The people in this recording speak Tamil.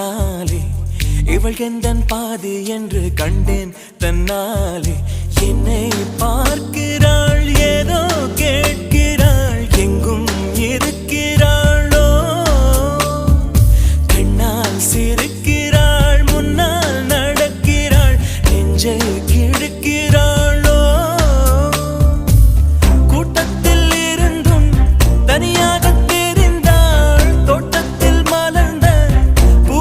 முன்னாலே இவள் எந்தன் பாதி என்று கண்டேன் தன்னாலே. என்னை பார்க்கிறாள், ஏதோ கேட்கிறாள், எங்கும் இருக்கிறாளோ, கண்ணால் சிறு